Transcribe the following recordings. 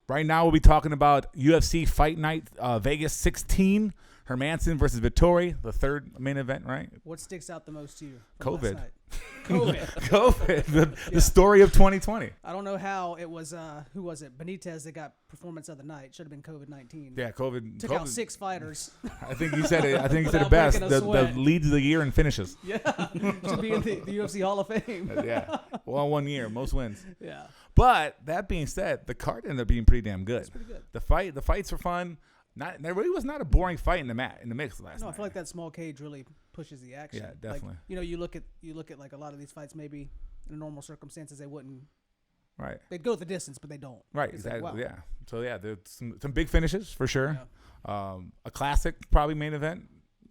Right now, we'll be talking about UFC Fight Night Vegas 16. Hermansson versus Vettori, the third main event, right? What sticks out the most to you from COVID. last night? COVID. COVID. The story of 2020. I don't know how it was, who was it? Benitez that got performance of the night. Should have been COVID-19. Yeah, COVID. Took out 6 fighters. I think you said it. I think you said it best. The leads of the year and finishes. Yeah. Should be in the UFC Hall of Fame. Yeah. Well, 1 year, most wins. Yeah. But that being said, the card ended up being pretty damn good. It's pretty good. The fights were fun. There really was not a boring fight in the mix last night. No, I feel like that small cage really pushes the action. Yeah, definitely. Like, you look at like a lot of these fights, maybe in normal circumstances they wouldn't. Right. They'd go the distance, but they don't. Right. It's Exactly. like, wow. Yeah. So yeah, there's some big finishes for sure. Yeah. A classic probably main event.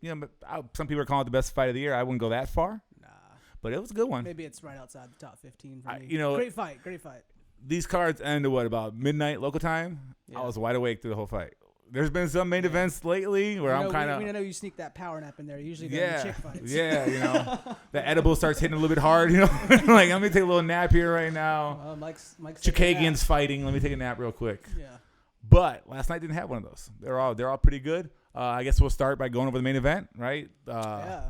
But some people are calling it the best fight of the year. I wouldn't go that far. Nah. But it was a good one. Maybe it's right outside the top 15 for me. Great fight. These cards ended about midnight local time. Yeah. I was wide awake through the whole fight. There's been some main events lately where I'm kind of. I know you sneak that power nap in there. Usually during the chick fights. Yeah, the edible starts hitting a little bit hard. Like let me take a little nap here right now. Mike's Chikagian's fighting. Let me take a nap real quick. Yeah. But last night didn't have one of those. They're all pretty good. I guess we'll start by going over the main event, right? Yeah.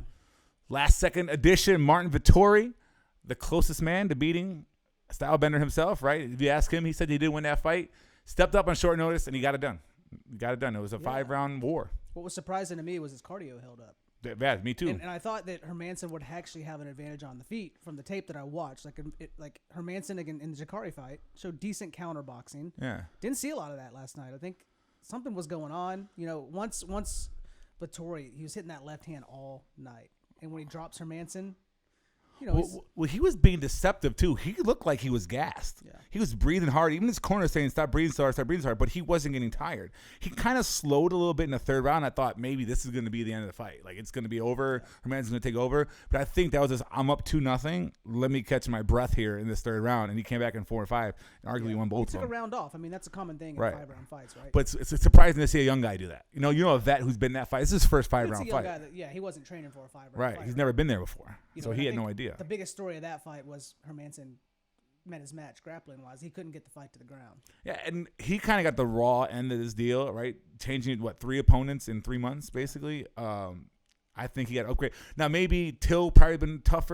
Last second edition, Marvin Vettori, the closest man to beating Stylebender himself, right? If you ask him, he said he did win that fight. Stepped up on short notice and he got it done. It was a 5-round war. What was surprising to me was his cardio held up. Yeah, me too. And I thought that Hermansson would actually have an advantage on the feet from the tape that I watched. Like Hermansson in the Jakari fight showed decent counter boxing. Yeah. Didn't see a lot of that last night. I think something was going on. Once Vettori, he was hitting that left hand all night. And when he drops Hermansson, well, he was being deceptive too. He looked like he was gassed. Yeah. He was breathing hard. Even his corner saying, "Stop breathing so hard," but he wasn't getting tired. He kind of slowed a little bit in the third round. I thought maybe this is going to be the end of the fight. Like it's going to be over. Hermansson's going to take over. But I think that was just, I'm up 2-0. Let me catch my breath here in this third round. And he came back in 4 and 5 and arguably won both of them. He took a round off. I mean, that's a common thing in 5-round fights, right? But it's surprising to see a young guy do that. A vet who's been in that fight. This is his first 5-round fight. He wasn't training for a 5-round fight. Right. He's never been there before. So he had no idea. The biggest story of that fight was Hermansson met his match grappling wise. He couldn't get the fight to the ground. Yeah, and he kind of got the raw end of this deal, right? Changing 3 opponents in 3 months, basically. I think he got upgrade. Now maybe Till probably been tough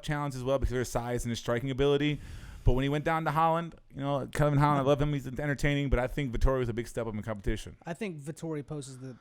challenge as well because of his size and his striking ability. But when he went down to Holland, Kevin Holland, I love him. He's entertaining, but I think Vettori was a big step up in competition. I think Vettori poses the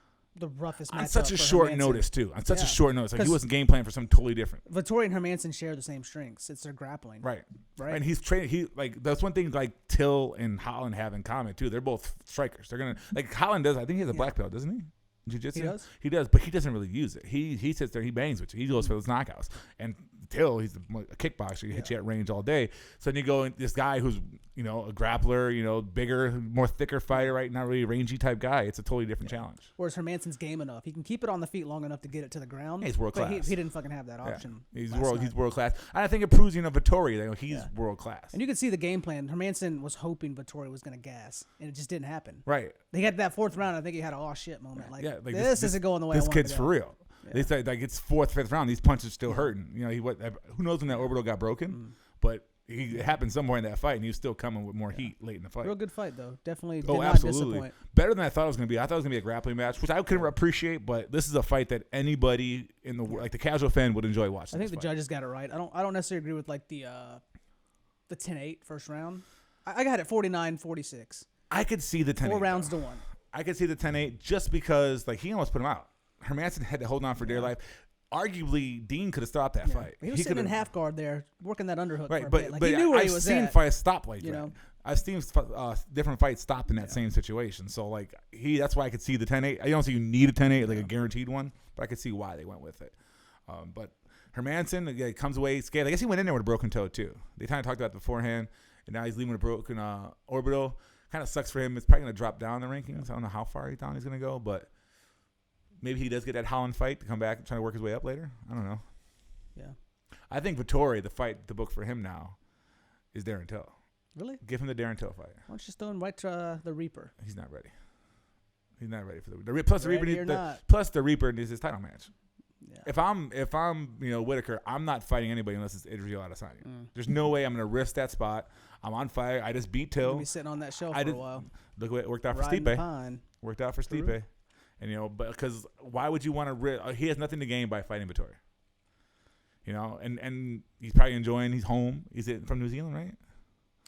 roughest matchup on such a short notice too. On such a short notice, like he wasn't game planning for something totally different. Vettori and Hermansson share the same strengths. It's their grappling. Right. And he's training. That's one thing like Till and Holland have in common too. They're both strikers. They're gonna Holland does. I think he has a black belt, doesn't he? Jiu-jitsu. He does, but he doesn't really use it. He sits there, he bangs with you. He goes for those knockouts. And Till, he's a kickboxer. He hits you at range all day. So then you go, this guy who's, a grappler, bigger, more thicker fighter, right? Not really a rangy type guy. It's a totally different challenge. Whereas Hermansson's game enough. He can keep it on the feet long enough to get it to the ground. He's world class. But he didn't fucking have that option. He's world class. And I think it proves, Vettori, he's world class. And you can see the game plan. Hermansson was hoping Vettori was going to gas, and it just didn't happen. Right. He had that 4th round. I think he had an oh shit moment. This isn't going the way I want it to go. This kid's for real. Yeah. They say it's 4th, 5th round. These punches still hurting. Who knows when that orbital got broken? But it happened somewhere in that fight, and he was still coming with more heat late in the fight. Real good fight though. Definitely did not disappoint. Better than I thought it was going to be. I thought it was going to be a grappling match, which I couldn't appreciate. But this is a fight that anybody in the the casual fan would enjoy watching. I think the judges got it right. I don't necessarily agree with the 10-8 first round. I got it 49-46. I could see the 10-8. 4 rounds to 1. I could see the 10-8 just because he almost put him out. Hermansson had to hold on for dear life. Arguably, Dean could have stopped that fight. He was sitting in half guard there, working that underhook. Right, for a but bit. He knew where he was I've seen at. fights stop like that. I've seen different fights stop in that same situation. So that's why I could see the 10-8. I don't see you need a 10-8 a guaranteed one, but I could see why they went with it. But Hermansson comes away scared. I guess he went in there with a broken toe too. They kind of talked about it beforehand, and now he's leaving with a broken orbital. Kind of sucks for him. It's probably going to drop down the rankings. I don't know how far down he's going to go, but maybe he does get that Holland fight to come back and try to work his way up later. I don't know. Yeah. I think Vettori, the book for him now, is Darren Till. Really? Give him the Darren Till fight. Why don't you just throw him right to the Reaper? He's not ready. He's not ready for the Reaper. Plus the Reaper needs the Reaper needs his title match. If I'm Whitaker, I'm not fighting anybody unless it's Israel Adesanya. There's no way I'm going to risk that spot. I'm on fire. I just beat Till. Be sitting on that shelf for a while. Look what it worked out for Stipe. Worked out for Stipe. And but because why would you want to risk? He has nothing to gain by fighting Vettori. And he's probably enjoying. He's home. He's from New Zealand, right?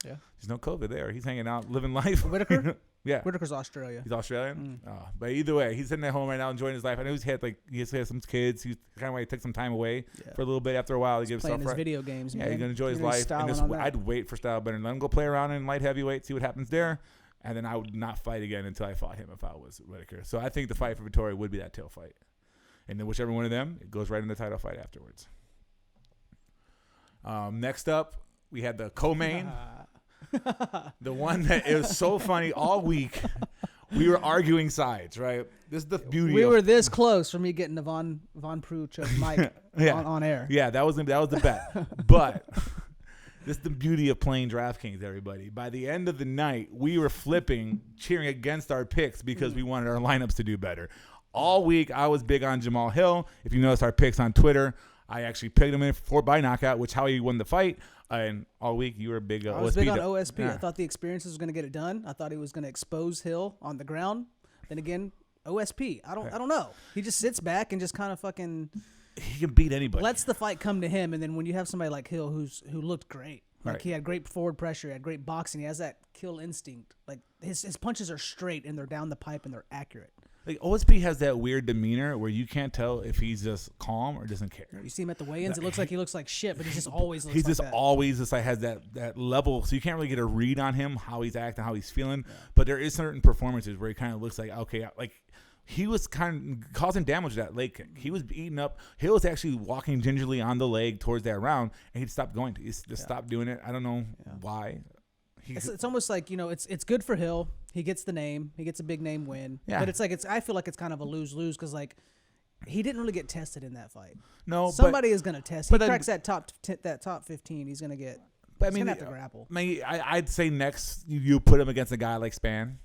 Yeah. There's no COVID there. He's hanging out, living life. Whitaker? Yeah. Whitaker's Australia. He's Australian? But either way, he's sitting at home right now enjoying his life. I know he had some kids. He kind of took some time away for a little bit. After a while, he gives playing his video games. Yeah, he's going to enjoy his life. And I'd wait for Style Bender and let him go play around in light heavyweight, see what happens there. And then I would not fight again until I fought him if I was Whitaker. So I think the fight for Vettori would be that Till fight. And then whichever one of them, it goes right in the title fight afterwards. Next up, we had the co-main. The one that it was so funny all week. We were arguing sides, right? This is the beauty. We were this close from me getting the Von Preux mic on air. Yeah, that was the bet. But this is the beauty of playing DraftKings, everybody. By the end of the night, we were flipping, cheering against our picks because we wanted our lineups to do better. All week, I was big on Jamahal Hill. If you notice our picks on Twitter, I actually picked him in by knockout, which how he won the fight. And all week you were a big OSP. I was big on OSP. Yeah. I thought the experiences was going to get it done. I thought he was going to expose Hill on the ground. Then again, OSP. I don't know. He just sits back and just kind of fucking. He can beat anybody. Lets the fight come to him, and then when you have somebody like Hill who looked great, he had great forward pressure, he had great boxing, he has that kill instinct. Like his punches are straight and they're down the pipe and they're accurate. Like OSP has that weird demeanor where you can't tell if he's just calm or doesn't care. You see him at the weigh-ins, it looks like he looks like shit, but he just always looks he's like just that. Always just like has that level, so you can't really get a read on him, how he's acting, how he's feeling. Yeah. But there is certain performances where he kind of looks like, okay, like he was kind of causing damage to that leg kick. He was eating up. Hill was actually walking gingerly on the leg towards that round, and he stopped going. He just stopped doing it. I don't know why. It's almost like, it's good for Hill. He gets the name. He gets a big name win. Yeah. But I feel like it's kind of a lose-lose because, like, he didn't really get tested in that fight. No, somebody is going to test. He cracks that top 15. He's going to get. He's going to have to grapple. I'd say next you put him against a guy like Spann.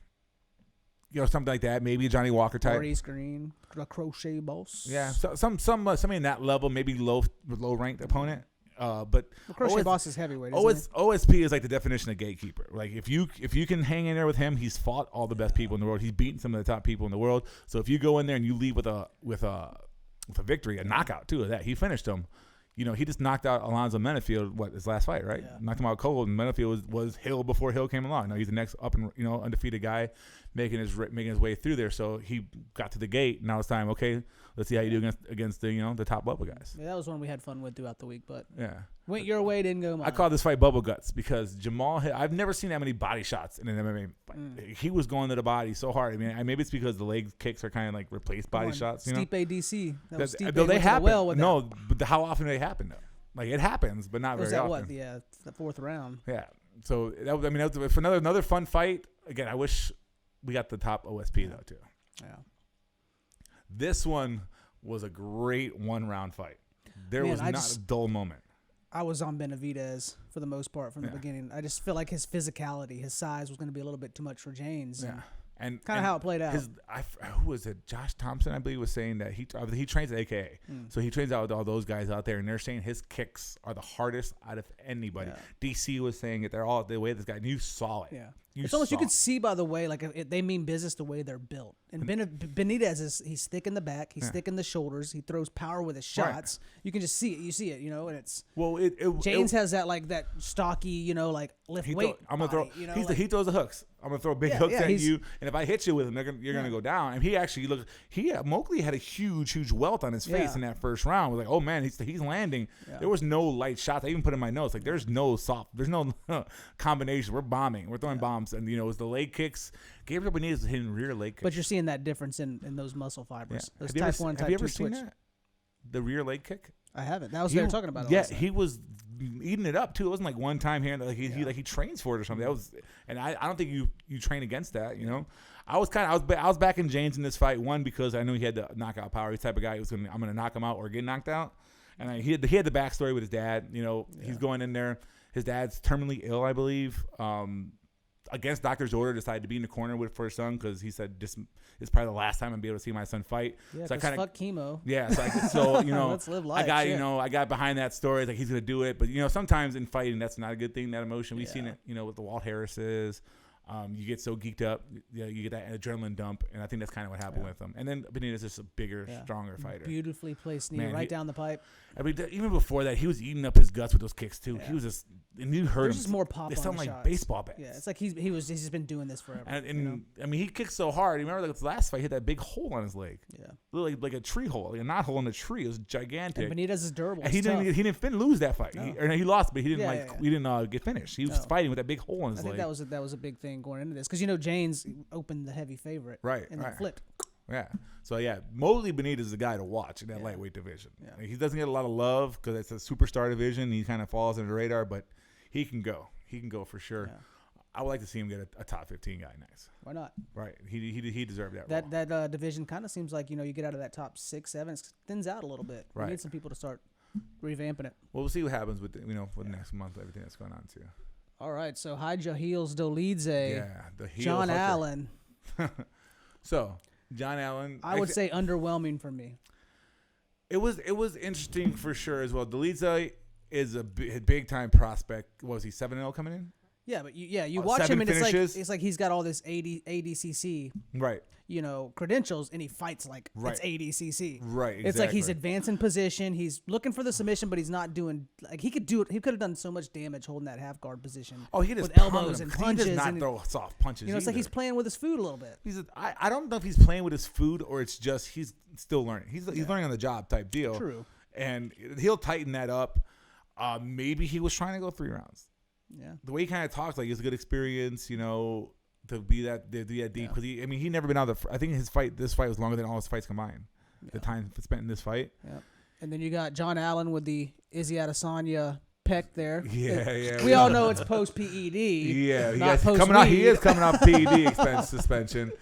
Something like that. Maybe Johnny Walker type. Maurice Green, a crochet boss. Yeah, somebody in that level, maybe low ranked opponent. But crochet boss is heavyweight. OSP is like the definition of gatekeeper. Like if you can hang in there with him, he's fought all the best people in the world. He's beaten some of the top people in the world. So if you go in there and you leave with a victory, a knockout too of that, he finished him. He just knocked out Alonzo Menafield, his last fight, right? Yeah. Knocked him out cold, and Menafield was Hill before Hill came along. Now he's the next up and undefeated guy making his way through there. So he got to the gate. Now it's time. Okay, let's see how you do against the the top level guys. Yeah, that was one we had fun with throughout the week, but went your way, didn't go mine. I call this fight bubble guts because Jamahal Hill, I've never seen that many body shots in an MMA fight. He was going to the body so hard. Maybe it's because the leg kicks are kind of like replaced body shots. Stipe DC. They happen. No, but how often do they happen though? Like it happens, but not very often. The fourth round. Yeah. So that was another fun fight. Again, I wish we got the top OSP though too. Yeah. This one was a great 1-round fight. There was not a dull moment. I was on Benitez for the most part from the beginning. I just feel like his physicality, his size was going to be a little bit too much for Jaynes. Yeah. And kind of how it played out. Who was it? Josh Thompson, I believe, was saying that he trains at AKA. So he trains out with all those guys out there, and they're saying his kicks are the hardest out of anybody. Yeah. DC was saying it. They're all the way this guy, and you saw it. Yeah. It's almost you could see by the way, like they mean business the way they're built. And Benitez he's thick in the back, he's thick in the shoulders, he throws power with his shots. Right. You can just see it. You see it, and it's Jaynes has that like that stocky, like lift weight. I'm gonna throw. He throws the hooks. I'm gonna throw big hooks at you, and if I hit you with them, you're gonna go down. And he actually Moakley had a huge welt on his face in that first round. We're like, oh man, he's landing. Yeah. There was no light shots. I even put in my notes like there's no combination. We're bombing. We're throwing bombs, and it was the leg kicks. Gabriel Benitez was hitting rear leg kicks. But you're seeing that difference in those muscle fibers. Yeah. Those type 1, type 2 Have you ever seen that? The rear leg kick? I haven't. That was what they were talking about. Yeah, he was eating it up too. It wasn't like one time here. Like he trains for it or something. I don't think you train against that. I was back in Jaynes in this fight. One, because I knew he had the knockout power. He's the type of guy who's I'm gonna knock him out or get knocked out. And he had the backstory with his dad. He's going in there. His dad's terminally ill, I believe. against doctor's order, decided to be in the corner for his son because he said this is probably the last time I'm be able to see my son fight. Yeah, so I kind of fuck chemo. Yeah, so you know, let's live life. I got behind that story like he's gonna do it, but you know, sometimes in fighting that's not a good thing. That emotion we've seen it, you know, with the Walt Harrises. You get so geeked up, you get that adrenaline dump, and I think that's kind of what happened with him. And then Benitez is just a bigger, stronger fighter. Beautifully placed knee down the pipe. I mean, even before that, he was eating up his guts with those kicks too. He was just, and you heard There's him. just more pop. They on sound the like shots. baseball bats. Yeah, it's like he's just been doing this forever. And you know? I mean, he kicked so hard. You remember the last fight, he hit that big hole on his leg. Yeah, like a tree hole, like a knot hole in a tree. It was gigantic. And Benitez is durable. And he didn't lose that fight. No. He lost, but he didn't he didn't get finished. He was No. fighting with that big hole in his leg. I think that was a big thing going into this because you know Jaynes opened the heavy favorite, and then flipped. Yeah. So yeah, Mosley Benitez is the guy to watch in that lightweight division. Yeah. He doesn't get a lot of love because it's a superstar division. He kind of falls under the radar, but he can go. He can go for sure. Yeah. I would like to see him get a top 15 guy next. Why not? Right. He deserved that. That division kind of seems like you get out of that top 6, 7, it thins out a little bit. Right. We need some people to start revamping it. Well, we'll see what happens with next month, everything that's going on too. All right. So hide your heels, Dolidze. Yeah, the heel John hooker. Allan. So John Allan. I would say underwhelming for me. It was interesting for sure as well. Dolidze is a big time prospect. What was he 7-0 coming in? Yeah, but you watch him and it's like he's got all this ADCC right. Credentials and he fights like it's ADCC. Right. Exactly. It's like he's advancing position. He's looking for the submission, but he's not doing like he could do it. He could have done so much damage holding that half guard position. Oh, he just with elbows and punches. He does not throw soft punches. It's like he's playing with his food a little bit. I don't know if he's playing with his food or it's just he's still learning. He's learning on the job type deal. True. And he'll tighten that up. Maybe he was trying to go 3 rounds. Yeah, the way he kind of talks, like it's a good experience, to be that deep. Because he never been out of I think this fight was longer than all his fights combined. Yeah. The time spent in this fight. Yeah, and then you got John Allan with the Izzy Adesanya pec there. Yeah. We all know it's post PED. Yeah, he is coming off PED suspension.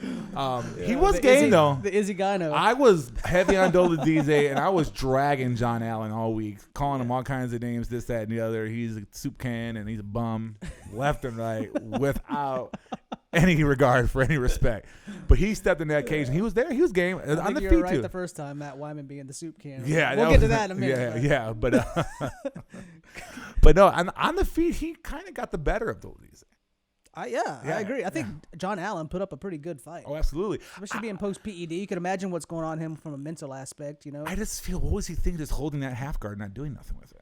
He was game though. The Izzy Gyno. I was heavy on Dolidze, and I was dragging John Allan all week, calling him all kinds of names, this, that, and the other. He's a soup can and he's a bum, left and right, without any regard for any respect. But he stepped in that cage and he was there. He was game on the feet right too. The first time Matt Wiman being the soup can. Yeah, we'll get to that in a minute. Yeah, but but no, on the feet he kind of got the better of Dolidze. I agree. I think John Allan put up a pretty good fight. Oh, absolutely. Especially being post PED, you could imagine what's going on him from a mental aspect. I just feel, what was he thinking, just holding that half guard, not doing nothing with it?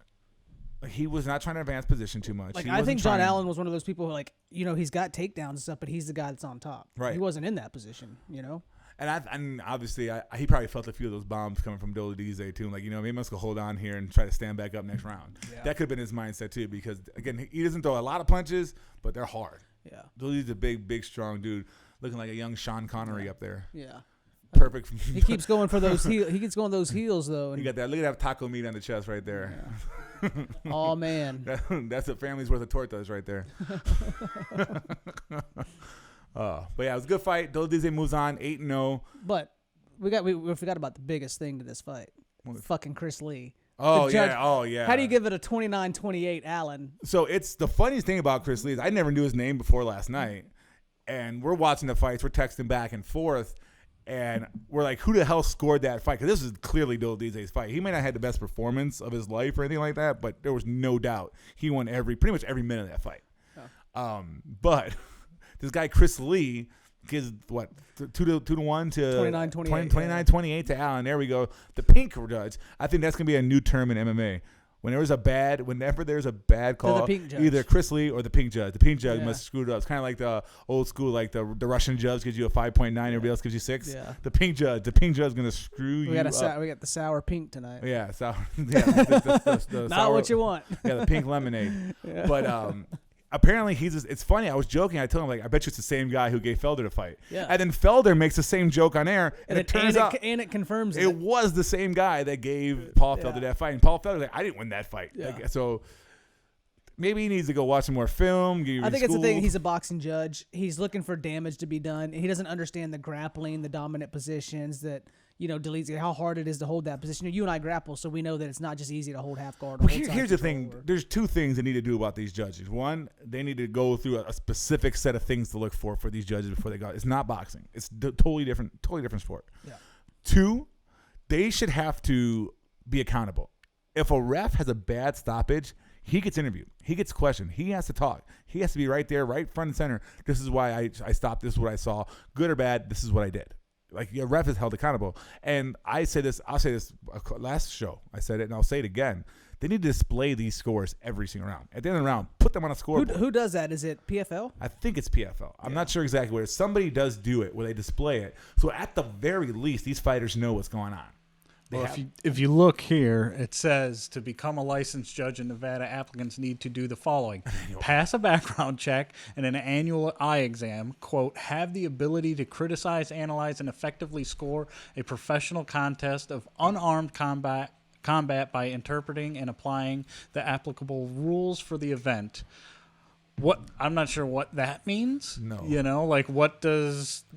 Like he was not trying to advance position too much. Like I think John Allan was one of those people who, like, he's got takedowns and stuff, but he's the guy that's on top. Right. He wasn't in that position. And obviously, he probably felt a few of those bombs coming from Dolidze too. Like, maybe must go hold on here and try to stand back up next round. Yeah. That could have been his mindset too, because again, he doesn't throw a lot of punches, but they're hard. Yeah. Dolidze's a big, strong dude, looking like a young Sean Connery up there. Yeah. Perfect. He keeps going for those heels. He keeps going those heels though. You got that. Look at that taco meat on the chest right there. Yeah. Oh man. That's a family's worth of tortas right there. But yeah, it was a good fight. Dolidze moves on 8-0. But we forgot about the biggest thing to this fight. Fucking Chris Lee. Oh yeah. How do you give it a 29-28, Allan? So it's the funniest thing about Chris Lee is I never knew his name before last night, and we're watching the fights. We're texting back and forth, and we're like, "Who the hell scored that fight?" Because this is clearly Dolidze's fight. He may not have had the best performance of his life or anything like that, but there was no doubt he won pretty much every minute of that fight. Oh. But this guy Chris Lee gives 2-1 to 29-28 to Allan. There we go. The pink judge. I think that's gonna be a new term in MMA. Whenever there's a bad call, either Chris Lee or the pink judge. The pink judge must screw it up. It's kind of like the old school, like the Russian judge gives you a 5.9, everybody else gives you 6. Yeah. The pink judge is gonna screw you up. We got the sour pink tonight. Yeah, sour. Yeah, the not sour, what you want. Yeah, the pink lemonade. Yeah. But apparently it's funny. I was joking. I told him, like, I bet you it's the same guy who gave Felder the fight. Yeah. And then Felder makes the same joke on air, and it turns out it confirms it was the same guy that gave Paul Felder that fight. And Paul Felder's like, I didn't win that fight. Yeah. Like, so maybe he needs to go watch some more film. I think it's the thing. He's a boxing judge. He's looking for damage to be done. He doesn't understand the grappling, the dominant positions that Dolidze, how hard it is to hold that position. You and I grapple, so we know that it's not just easy to hold half guard. Well, here's the thing. There's two things they need to do about these judges. One, they need to go through a specific set of things to look for these judges before they go. It's not boxing. It's totally different sport. Yeah. Two, they should have to be accountable. If a ref has a bad stoppage, he gets interviewed. He gets questioned. He has to talk. He has to be right there, right front and center. This is why I stopped. This is what I saw. Good or bad, this is what I did. Like, your ref is held accountable. And I'll say this last show. I said it, and I'll say it again. They need to display these scores every single round. At the end of the round, put them on a scoreboard. Who does that? Is it PFL? I think it's PFL. I'm not sure exactly where. Somebody does do it where they display it. So at the very least, these fighters know what's going on. Well, if you look here, it says to become a licensed judge in Nevada, applicants need to do the following: pass a background check and an annual eye exam, quote, have the ability to criticize, analyze, and effectively score a professional contest of unarmed combat by interpreting and applying the applicable rules for the event. I'm not sure what that means. No.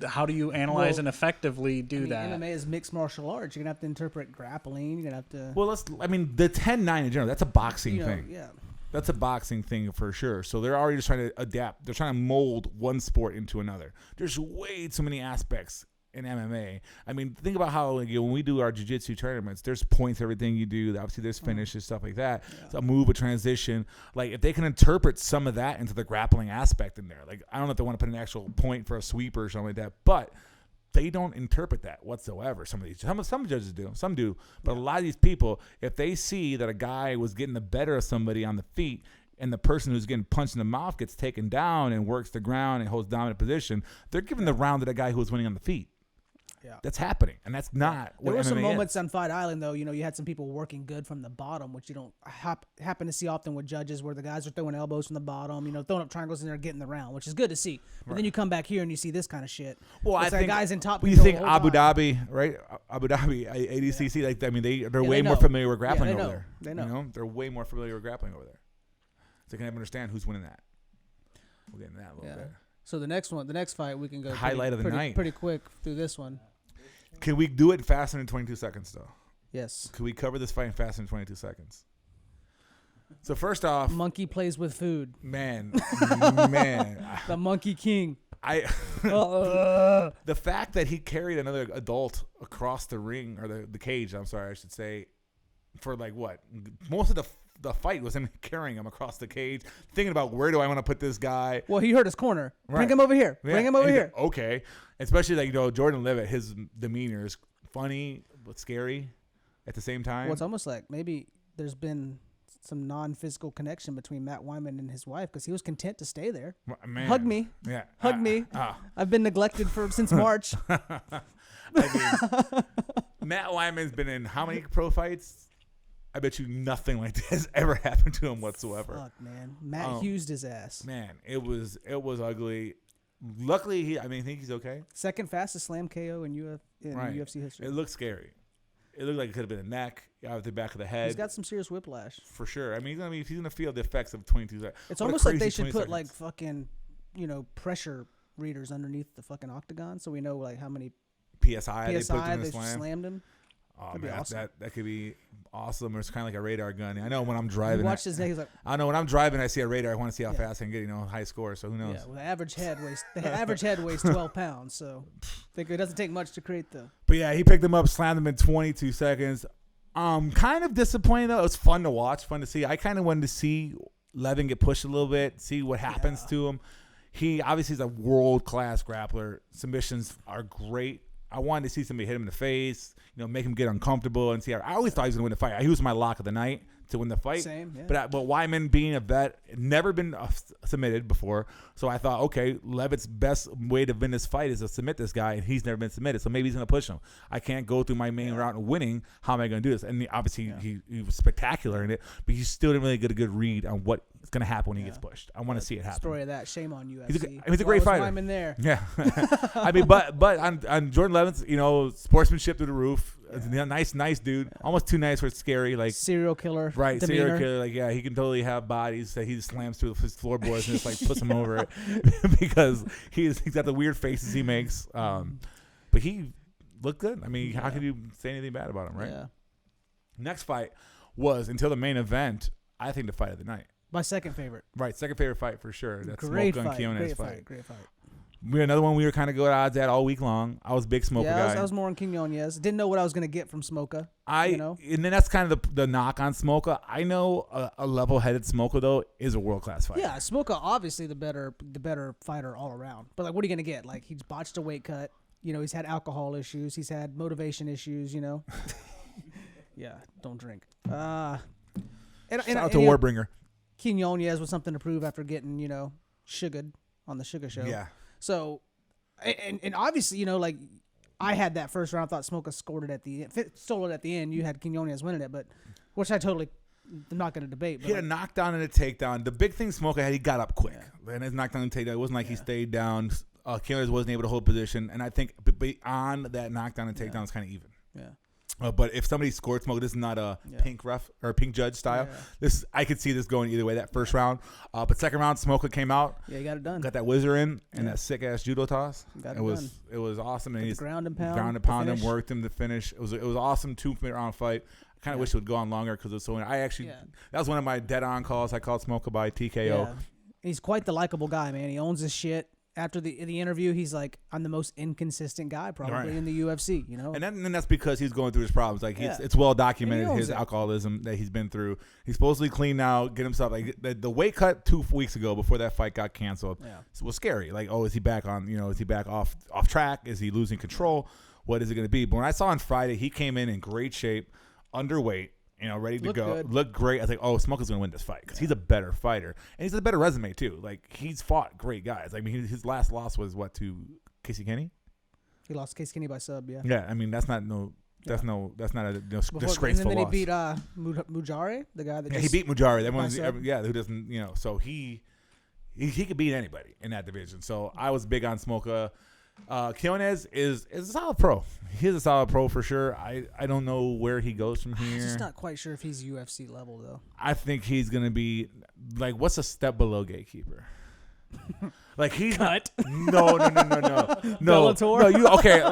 How do you analyze and effectively do that? MMA is mixed martial arts. You're going to have to interpret grappling. You're going to have to. Well, the 10-9 in general, that's a boxing thing. Yeah. That's a boxing thing for sure. So they're already just trying to adapt. They're trying to mold one sport into another. There's way too many aspects in MMA. I mean, think about how when we do our jiu-jitsu tournaments, there's points, everything you do. Obviously, there's finishes, stuff like that. Yeah. So a move, a transition. Like, if they can interpret some of that into the grappling aspect in there. Like, I don't know if they want to put an actual point for a sweeper or something like that, but they don't interpret that whatsoever. Some judges do. Some do. But a lot of these people, if they see that a guy was getting the better of somebody on the feet, and the person who's getting punched in the mouth gets taken down and works the ground and holds dominant position, they're giving the round to the guy who was winning on the feet. Yeah. That's happening, and that's not what There were some MMA moments is. on Fight Island, though. You had some people working good from the bottom, which you don't happen to see often with judges, where the guys are throwing elbows from the bottom, throwing up triangles in there, getting the round, which is good to see. But then you come back here and you see this kind of shit. Well, it's I think guys in top. You think Abu Dhabi, right? Abu Dhabi, ADCC. Yeah. They're way more familiar with grappling over there. They know. They're way more familiar with grappling over there. So they can understand who's winning that. We'll get into that a little bit. So the next fight, we can go highlight of the night pretty quick through this one. Can we do it faster than 22 seconds, though? Yes. Can we cover this fight in faster than 22 seconds? So first off, monkey plays with food. Man. The Monkey King. The fact that he carried another adult across the ring, or the cage, I'm sorry, I should say, for like what? Most of the fight was him carrying him across the cage, thinking about where do I want to put this guy. Well, he hurt his corner. Right. Bring him over here. Yeah. Bring him over here. Okay. Especially Jordan Leavitt, his demeanor is funny but scary at the same time. Well, it's almost like maybe there's been some non-physical connection between Matt Wiman and his wife, because he was content to stay there. Man. Hug me. Yeah. Hug me. I've been neglected since March. Matt Wiman's been in how many pro fights? I bet you nothing like this has ever happened to him whatsoever. Fuck, man. Matt Hughes his ass. Man, it was ugly. Luckily, I think he's okay. Second fastest slam KO in UFC history. It looked scary. It looked like it could have been a neck, out the back of the head. He's got some serious whiplash. For sure. He's gonna feel the effects of 22 seconds. It's almost like they should put like fucking, pressure readers underneath the fucking octagon, so we know like how many PSI they put in the slam. Slammed him. Oh, that'd man, be awesome. that could be awesome. Or it's kind of like a radar gun. I know when I'm driving. Watch his neck. He's like, I know when I'm driving, I see a radar. I want to see how fast I can get, high score. So who knows? Yeah, well, the average head weighs 12 pounds. So I think it doesn't take much to create the. But yeah, he picked him up, slammed him in 22 seconds. Kind of disappointing though. It was fun to watch, fun to see. I kind of wanted to see Levin get pushed a little bit, see what happens to him. He obviously is a world-class grappler. Submissions are great. I wanted to see somebody hit him in the face, make him get uncomfortable and see how. I always thought he was going to win the fight. He was my lock of the night to win the fight. Same, yeah. But Wiman, being a vet, never been submitted before. So I thought, okay, Levitt's best way to win this fight is to submit this guy, and he's never been submitted. So maybe he's going to push him. I can't go through my main route and winning. How am I going to do this? And obviously he was spectacular in it, but he still didn't really get a good read on what is going to happen when he gets pushed. I want to see it happen. Story of that. Shame on UFC. He's a great fighter. Wiman there. Yeah. But on Jordan Levin's, sportsmanship through the roof. Yeah. Nice dude. Almost too nice where it's scary. Like serial killer. Right. Demeanor. Serial killer. He can totally have bodies that he slams through his floorboards and just puts them over it because he's got the weird faces he makes. But he looked good. I mean, how could you say anything bad about him, right? Yeah. Next fight was, until the main event, I think the fight of the night. My second favorite. Right, second favorite fight for sure. That's Great Smolka and fight. Quinonez Great fight. We had another one we were kind of good odds at all week long. I was a big Smolka guy. I was more on Quinonez. Didn't know what I was going to get from Smolka. And then that's kind of the knock on Smolka. I know a level-headed Smolka, though, is a world-class fighter. Yeah, Smolka, obviously the better fighter all around. But, like, what are you going to get? Like, he's botched a weight cut. You know, he's had alcohol issues. He's had motivation issues, you know. Yeah, don't drink. Shout out to Warbringer. Quinonez was something to prove after getting, you know, sugared on the Sugar Show. Yeah. So, and obviously, you know, like, I had that first round. I thought Smolka scored it at the end. Stole it at the end. You had Quinonez winning it, but which I totally am not going to debate. But he had a knockdown and a takedown. The big thing Smolka had, he got up quick. And his knockdown and takedown, it wasn't like he stayed down. Quinonez wasn't able to hold position. And I think beyond that knockdown and takedown, it's kind of even. Yeah. But if somebody scored Smolka, this is not a pink ref or pink judge style. Yeah. This I could see this going either way. That first round, but second round, Smolka came out. Yeah, you got it done. Got that whizzer in and that sick ass judo toss. It was awesome. And he's ground and pound. Ground and pound him, worked him to finish. It was awesome 2-round fight. I kind of wish it would go on longer because it was so. That was one of my dead on calls. I called Smolka by TKO. Yeah. He's quite the likable guy, man. He owns his shit. After the interview, he's like, I'm the most inconsistent guy probably in the UFC, you know? And then that's because he's going through his problems. Like, it's well documented, his alcoholism that he's been through. He's supposedly clean now, get himself, like, the weight cut 2 weeks ago before that fight got canceled was scary. Like, is he back on, is he back off track? Is he losing control? What is it going to be? But when I saw on Friday, he came in great shape, underweight, ready to go. Good. Looked great. I think, Smolka's going to win this fight because he's a better fighter. And he's a better resume, too. Like, he's fought great guys. I mean, his last loss was, to Casey Kenny? He lost Casey Kenny by sub, yeah. Yeah, I mean, that's not a disgraceful and then loss. He beat Mujari, the guy that he beat Mujari. Who doesn't, so he could beat anybody in that division. So I was big on Smolka. Quinonez is a solid pro. He's a solid pro for sure. I don't know where he goes from here. I'm just not quite sure if he's UFC level though. I think he's gonna be like, what's a step below Gatekeeper? Like he's cut. No. Bellator. No, you okay?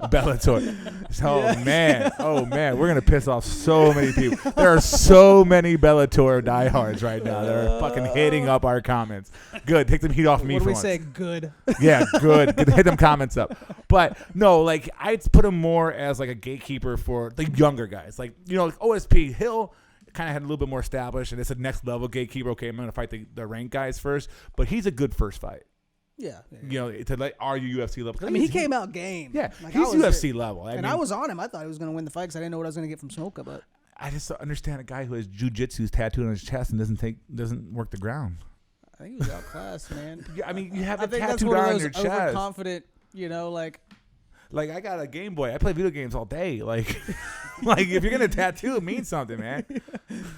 Bellator. Oh man, we're gonna piss off so many people. There are so many Bellator diehards right now that are fucking hitting up our comments. Good, take some heat off me. What do for we once. say? Good. Yeah, good. Hit them comments up. But no, like I'd put him more as like a gatekeeper for the younger guys. Like like OSP Hill kind of had a little bit more established, and it's a next level gatekeeper. Okay, I'm going to fight the ranked guys first, but he's a good first fight. Yeah. To like, are you UFC level? I mean, he came out game. Yeah, like, he's UFC level. I was on him. I thought he was going to win the fight because I didn't know what I was going to get from Smolka, but I just don't understand a guy who has jiu-jitsu tattooed on his chest and doesn't work the ground. I think he was outclassed, man. I mean, you have it tattooed tattooed on your chest. Overconfident, Like I got a Game Boy. I play video games all day. Like, if you're gonna tattoo, it means something, man.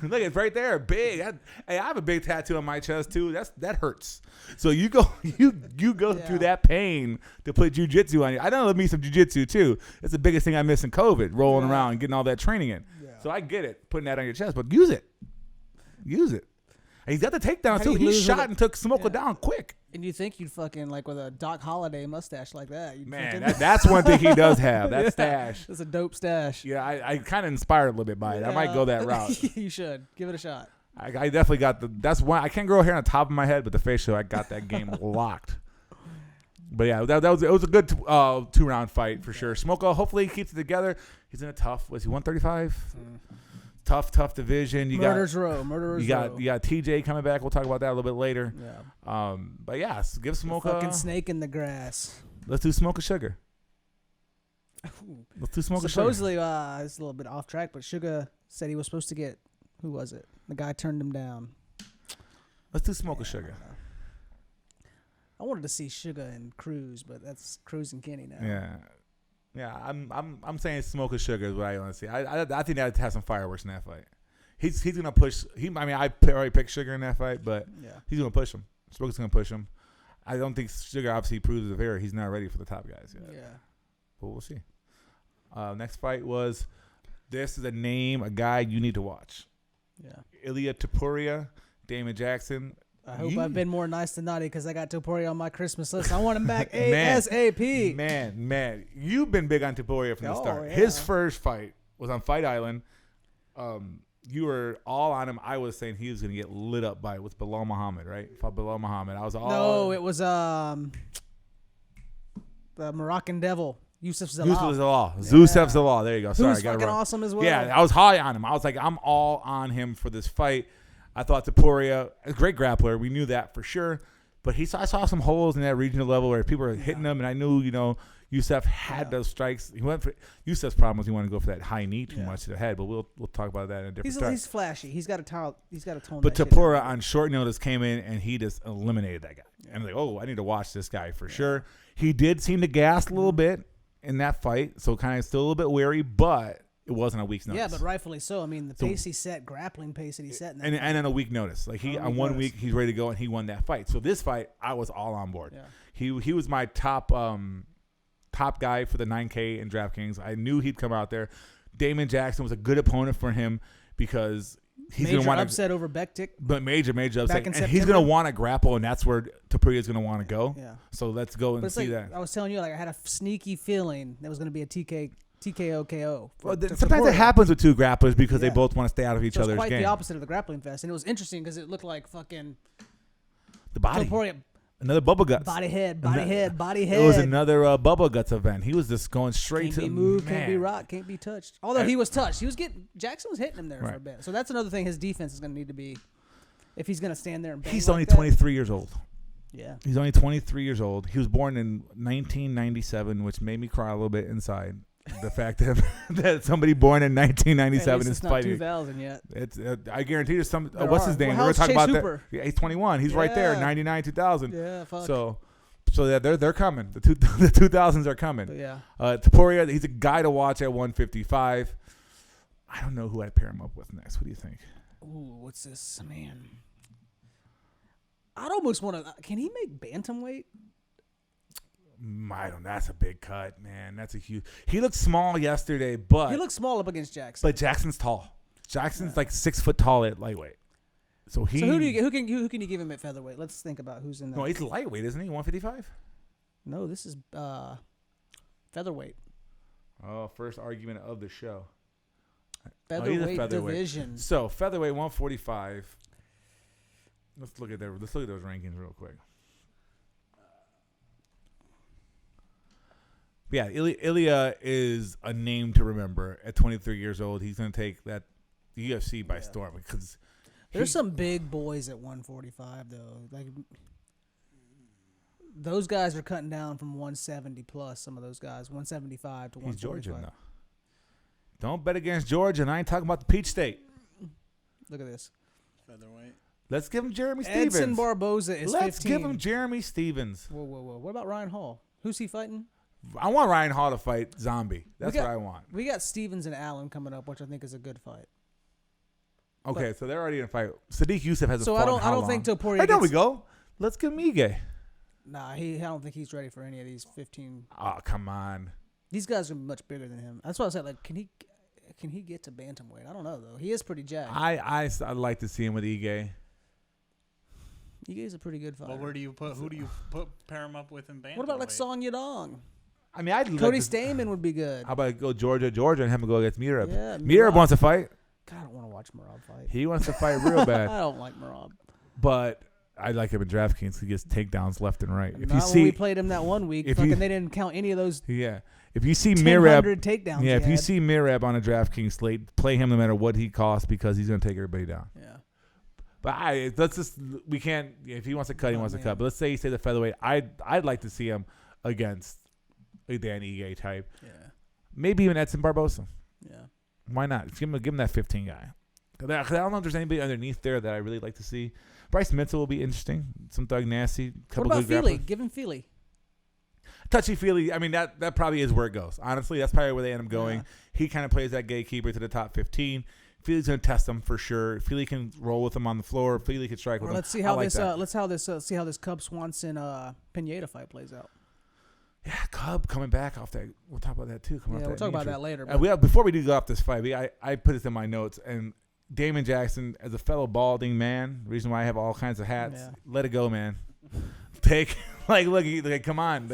Look, it's right there, big. I have a big tattoo on my chest too. That hurts. So you go through that pain to put jiu-jitsu on you. I know me some jiu-jitsu too. It's the biggest thing I miss in COVID, rolling around and getting all that training in. Yeah. So I get it, putting that on your chest, but use it. And he's got the takedown too. He shot and took Smolka down quick. And you think you'd fucking with a Doc Holliday mustache like that? That's one thing he does have. That stash. That's a dope stash. Yeah, I kind of inspired a little bit by it. I might go that route. You should give it a shot. I definitely got that's one. I can't grow hair on the top of my head, but the facial, I got that game locked. But yeah, it was a good 2-round fight for sure. Smolka, hopefully he keeps it together. He's in a tough. Was he 135? Tough division. Murderers Row. You got TJ coming back. We'll talk about that a little bit later. Yeah. But yeah, give Smolka. Fucking snake in the grass. Let's do Smolka Sugar. Supposedly, it's a little bit off track, but Sugar said he was supposed to get. Who was it? The guy turned him down. Let's do Smolka Sugar. I wanted to see Sugar and Cruz, but that's Cruz and Kenny now. Yeah. Yeah, I'm saying Smolka Sugar is what I want to see. I think that has some fireworks in that fight. He's gonna push. I already picked Sugar in that fight, but he's gonna push him. Smolka's gonna push him. I don't think Sugar obviously proves the error. He's not ready for the top guys yet. Yeah, but we'll see. Next fight was. This is a guy you need to watch. Yeah, Ilia Topuria, Damon Jackson. I hope I've been more nice to Naughty because I got Topuria on my Christmas list. I want him back ASAP. Man, you've been big on Topuria from the start. Yeah. His first fight was on Fight Island. You were all on him. I was saying he was going to get lit up by with Bilal Muhammad, right? Fought Bilal Muhammad. I was all. No, it was the Moroccan Devil. Yusuf Zalal. Zusef Zalal. There you go. Sorry, Who's fucking awesome as well. Yeah, I was high on him. I was like, I'm all on him for this fight. I thought Topuria, a great grappler. We knew that for sure. But I saw some holes in that regional level where people were hitting him, and I knew, Yusuf had those strikes. Yusuf's problem was he wanted to go for that high knee too much to the head. But we'll talk about that in a different time. He's flashy. He's got a tone. But Topuria on short notice came in and he just eliminated that guy. Yeah. And I'm like, I need to watch this guy for sure. He did seem to gas a little bit in that fight, so kind of still a little bit wary, but it wasn't a week's notice. Yeah, but rightfully so. I mean, the pace he set, grappling pace that he set, and on a week notice, like on 1 week he's ready to go, and he won that fight. So this fight, I was all on board. Yeah. He was my top guy for the 9K in DraftKings. I knew he'd come out there. Damon Jackson was a good opponent for him because he's going to want to upset over Bektik. But major upset, and he's going to want to grapple, and that's where Topuria is going to want to go. Yeah. So let's go and see that. I was telling you, I had a sneaky feeling there was going to be a TKO KO. Well, sometimes it happens with two grapplers because they both want to stay out of each other's game. It's quite the opposite of the grappling fest, and it was interesting because it looked like fucking the body. Topuria. Another Bubba Guts. Body head. It was another Bubba Guts event. He was just going straight can't be moved, can't be rocked, can't be touched. Although he was touched. Jackson was hitting him there for a bit. So that's another thing his defense is going to need to be if he's going to stand there and bang. He's only 23 years old. Yeah. He's only 23 years old. He was born in 1997, which made me cry a little bit inside. The fact that somebody born in 1997 is fighting. It's not 2000 yet. It's I guarantee there's some. What's his name? We're going to talk about Super? that. Yeah, he's 21. He's right there. 99, 2000. Yeah, fuck. So they're coming. The 2000s are coming. But yeah. Topuria, he's a guy to watch at 155. I don't know who I'd pair him up with next. What do you think? Ooh, what's this, man? I'd almost want to. Can he make bantamweight? I don't. That's a big cut, man. That's a huge. He looked small yesterday, but he looked small up against Jackson. But Jackson's tall. Jackson's like 6 foot tall at lightweight. So who do you who can you give him at featherweight? Let's think about who's in there. No, he's lightweight, isn't he? 155. No, this is featherweight. Oh, first argument of the show. Featherweight division. So featherweight 145. Let's look at those rankings real quick. Yeah, Ilya is a name to remember. At 23 years old, he's going to take that UFC by storm because there's some big boys at 145 though. Like those guys are cutting down from 170 plus. Some of those guys 175 to 145. He's Georgian though. Don't bet against Georgia. And I ain't talking about the Peach State. Look at this. Featherweight. Let's give him Jeremy Stevens. Edson Barboza is 15. Let's give him Jeremy Stevens. Whoa. What about Ryan Hall? Who's he fighting? I want Ryan Hall to fight Zombie. That's what I want. We got Stevens and Allan coming up, which I think is a good fight. Okay, so they're already in a fight. Sadiq Youssef has a fight. So I don't think Topuria. Hey, there we go. Let's give him Ige. Nah, I don't think he's ready for any of these 15. Oh, come on. These guys are much bigger than him. That's why I said, like, can he get to bantamweight? I don't know though. He is pretty jacked. I'd like to see him with Ige. Ige's a pretty good fighter. Well, who do you pair him up with in bantamweight? What about like Song Yadong? I mean, Cody Stamen would be good. How about go Georgia, and have him go against Merab? Yeah, Merab wants to fight. God, I don't want to watch Merab fight. He wants to fight real bad. I don't like Merab. But I like him in DraftKings. He gets takedowns left and right. When we played him that 1 week, they didn't count any of those. Yeah. If you see Merab takedowns, if you see Merab on a DraftKings slate, play him no matter what he costs because he's going to take everybody down. Yeah. But we can't. If he wants to cut, he wants to cut. But let's say he stays at featherweight. I'd like to see him against a Dan Ige type. Yeah. Maybe even Edson Barboza. Yeah. Why not? Give him that 15 guy. I don't know if there's anybody underneath there that I really like to see. Bryce Mitchell will be interesting. Some Thug Nasty. What about Feely? Give him Feely. Touchy-feely. I mean, that probably is where it goes. Honestly, that's probably where they end up going. Yeah. He kind of plays that gatekeeper to the top 15. Feely's going to test him for sure. Feely can roll with him on the floor. Feely can strike with him. Let's see how see how this Cub Swanson Pineda fight plays out. Yeah, Cub coming back off that. We'll talk about that too. We'll talk about that later. Before we do go off this fight, I put this in my notes, and Damon Jackson, as a fellow balding man, the reason why I have all kinds of hats, let it go, man. Take, look, come on.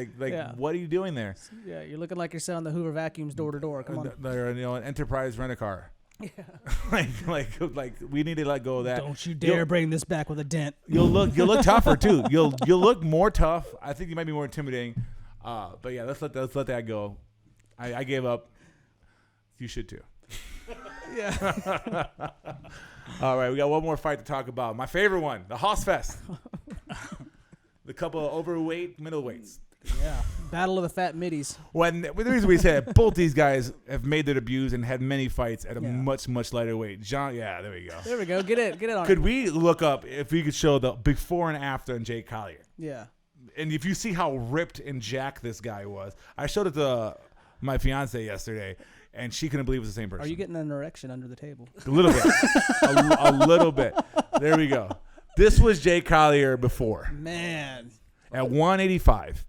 What are you doing there? Yeah, you're looking like you're selling the Hoover vacuums door to door. Come on. They're, an Enterprise rent-a-car. Yeah. like we need to let go of that. Don't you dare bring this back with a dent. You'll look tougher too. You'll look more tough. I think you might be more intimidating. But yeah, let's let that go. I gave up. You should too. Yeah. All right, we got one more fight to talk about. My favorite one, the Haasfest. The couple of overweight middleweights. Yeah, battle of the fat middies. The reason we said both these guys have made their debuts and had many fights at a much lighter weight. There we go. There we go. Get it on. Could we look up if we could show the before and after on Jake Collier? Yeah. And if you see how ripped and jacked this guy was, I showed it to my fiance yesterday, and she couldn't believe it was the same person. Are you getting an erection under the table? A little bit. a little bit. There we go. This was Jake Collier before. Man. At 185.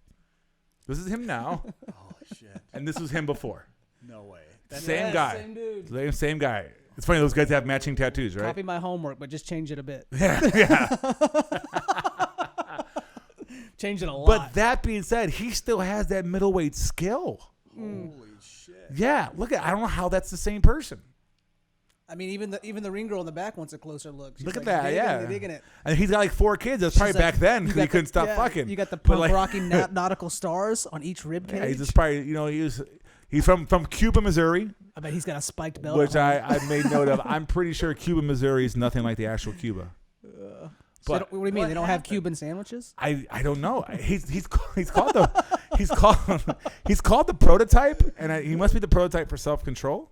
This is him now. Oh, shit. And this was him before. No way. Same guy. Same dude. Same guy. It's funny, those guys have matching tattoos, right? Copy my homework, but just change it a bit. Yeah. Change it a lot. But that being said, he still has that middleweight skill. Holy shit. Yeah. I don't know how that's the same person. I mean, even the ring girl in the back wants a closer look. She's Look at that, digging it. And he's got like 4 kids. That's probably back then because he couldn't stop fucking. You got the punk rocky nautical stars on each rib cage. Yeah, he's just probably, he's from Cuba, Missouri. I bet he's got a spiked belt. Which I made note of. I'm pretty sure Cuba, Missouri is nothing like the actual Cuba. What do you mean? They don't have Cuban sandwiches? I don't know. He's called the prototype, and he must be the prototype for self-control.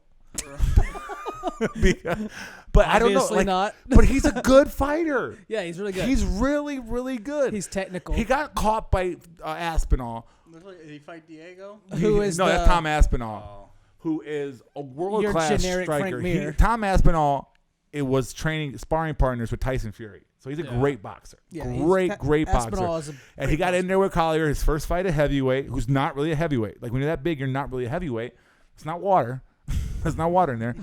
But I don't know. Obviously not. But he's a good fighter. Yeah, he's really good. He's really, really good. He's technical. He got caught by Aspinall. Did he fight Diego? That's Tom Aspinall, who is a world-class striker. Tom Aspinall, was sparring partners with Tyson Fury. So he's a great boxer. Yeah, great boxer. And he got in there with Collier, his first fight at heavyweight, who's not really a heavyweight. Like when you're that big, you're not really a heavyweight. It's not water. There's not water in there.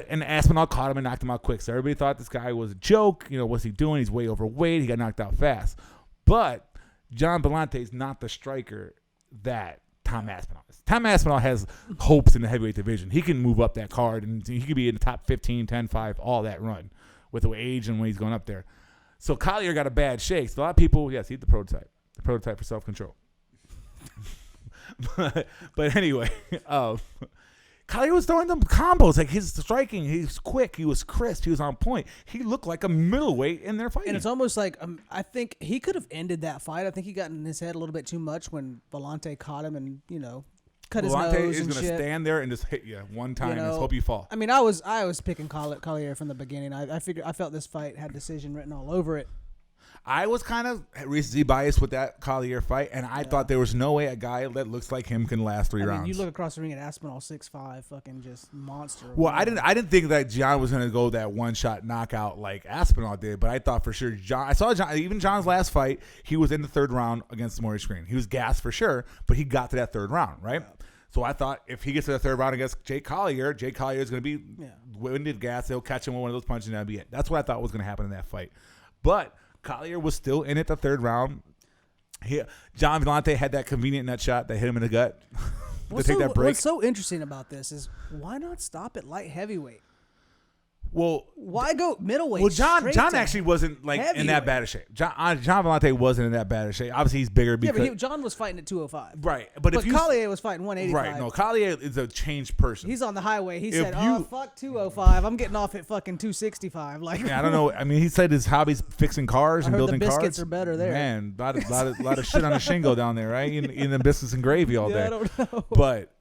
And Aspinall caught him and knocked him out quick. So everybody thought this guy was a joke. What's he doing? He's way overweight. He got knocked out fast. But John Vellante is not the striker that Tom Aspinall is. Tom Aspinall has hopes in the heavyweight division. He can move up that card, and he could be in the top 15, 10, 5, all that run with the age and when he's going up there. So Collier got a bad shake. So a lot of people, yes, he's the prototype for self-control. but anyway, Collier was throwing them combos. Like his striking, he's quick, he was crisp, he was on point. He looked like a middleweight in their fight. And it's almost like I think he could have ended that fight. I think he got in his head a little bit too much when Vellante caught him and cut his nose. Vellante is going to stand there and just hit you one time and hope you fall. I mean, I was picking Collier from the beginning. I felt this fight had decision written all over it. I was kind of recency biased with that Collier fight, and I thought there was no way a guy that looks like him can last 3 rounds. You look across the ring at Aspinall, 6'5", fucking just monster. Well, I didn't think that John was going to go that one-shot knockout like Aspinall did, but I thought for sure I saw John, even John's last fight, he was in the 3rd round against Maurice Green. He was gassed for sure, but he got to that 3rd round, right? Yeah. So I thought if he gets to the 3rd round against Jake Collier is going to be winded gas. He'll catch him with one of those punches, and that'll be it. That's what I thought was going to happen in that fight. But Collier was still in it the 3rd round. John Vellante had that convenient nut shot that hit him in the gut to take that break. What's so interesting about this is why not stop at light heavyweight? Well, why go middleweight? Well, John actually wasn't like in that bad of shape. John Vellante wasn't in that bad of shape. Obviously, he's bigger. Because, but John was fighting at 205. Right, but Collier was fighting 185. Right, no, Collier is a changed person. He's on the highway. He said, fuck 205. I'm getting off at fucking 265. Like, I don't know. I mean, he said his hobby's fixing cars and building cars. The biscuits are better there. Man, a lot of shit on the shingle down there, right? Eating the biscuits and gravy all day. I don't know. But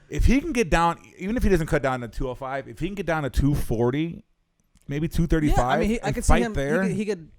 if he can get down, even if he doesn't cut down to 205, if he can get down to 240. Maybe 235. Yeah, I mean, I could see him there. He could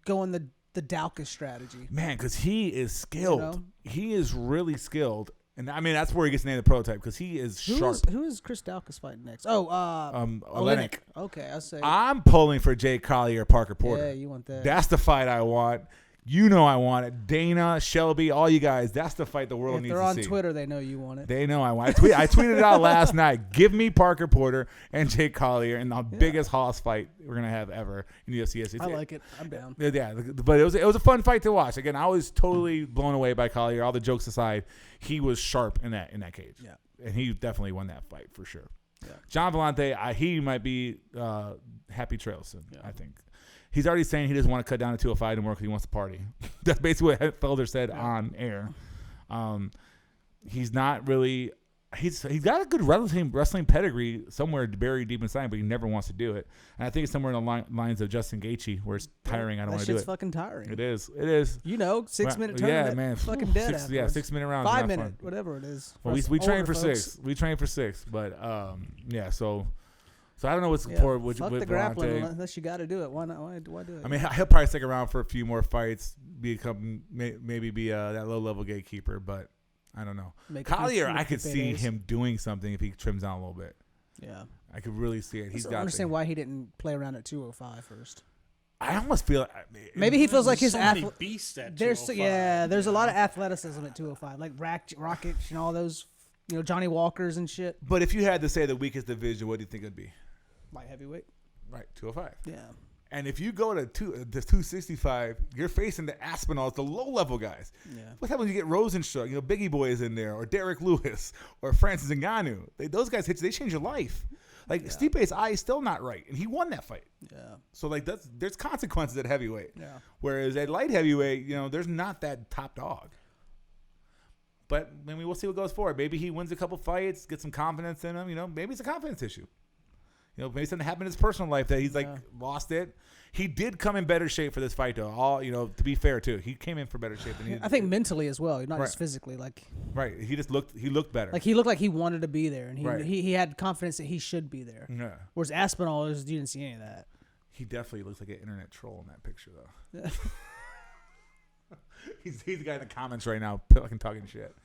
go in the Daukaus strategy. Man, because he is skilled. He is really skilled, and I mean that's where he gets named the prototype because he is sharp. Who is Chris Daukaus fighting next? Oh, Olenek. Okay, I say. I'm pulling for Jake Collier, Parker Porter. Yeah, you want that? That's the fight I want. You know I want it. Dana, Shelby, all you guys. That's the fight the world needs to see. If they're on Twitter, they know you want it. They know I want it. I tweeted it out last night. Give me Parker Porter and Jake Collier in the biggest Hoss fight we're going to have ever in UFC. I like it. I'm down. Yeah, but it was a fun fight to watch. Again, I was totally blown away by Collier. All the jokes aside, he was sharp in that cage. Yeah. And he definitely won that fight for sure. Yeah. John Vellante, he might be happy trails soon, I think. He's already saying he doesn't want to cut down to 205 anymore because he wants to party. That's basically what Felder said on air. He's not really he's got a good wrestling pedigree somewhere buried deep inside, but he never wants to do it. And I think it's somewhere in the lines of Justin Gaethje, where it's tiring. I don't want to do it. That shit's fucking tiring. It is. It is. 6-minute tournament. Yeah, man. Fucking dead. 6-minute rounds. 5 minute, whatever it is. Well, we train for folks. 6. We train for 6, but So I don't know what's for with the Vellante. grappling unless you got to do it. Why not? Why do it? I mean, he'll probably stick around for a few more fights, maybe be that low level gatekeeper, but I don't know. Collier, I could see him doing something if he trims down a little bit. Yeah, I could really see it. I don't understand why he didn't play around at 205 first. I almost feel maybe he feels like his beasts at there's 205. there's a lot of athleticism at 205, like Rocket and all those, Johnny Walkers and shit. But if you had to say the weakest division, what do you think it'd be? Light heavyweight. Right, 205. Yeah. And if you go to 265, you're facing the Aspinalls, the low-level guys. Yeah. What happens when you get Rosenstruck, Biggie Boy is in there, or Derek Lewis, or Francis Ngannou? Those guys hit you, they change your life. Stipe's eye is still not right, and he won that fight. Yeah. So, there's consequences at heavyweight. Yeah. Whereas at light heavyweight, there's not that top dog. But, we'll see what goes forward. Maybe he wins a couple fights, gets some confidence in him. Maybe it's a confidence issue. Maybe something happened in his personal life that he's lost it. He did come in better shape for this fight, though. To be fair, too, he came in for better shape than he. I think mentally as well, not just physically. Right, he looked better. He looked like he wanted to be there, and Right. he had confidence that he should be there. Yeah. Whereas Aspinall, you didn't see any of that. He definitely looks like an internet troll in that picture, though. He's the guy in the comments right now, fucking talking shit.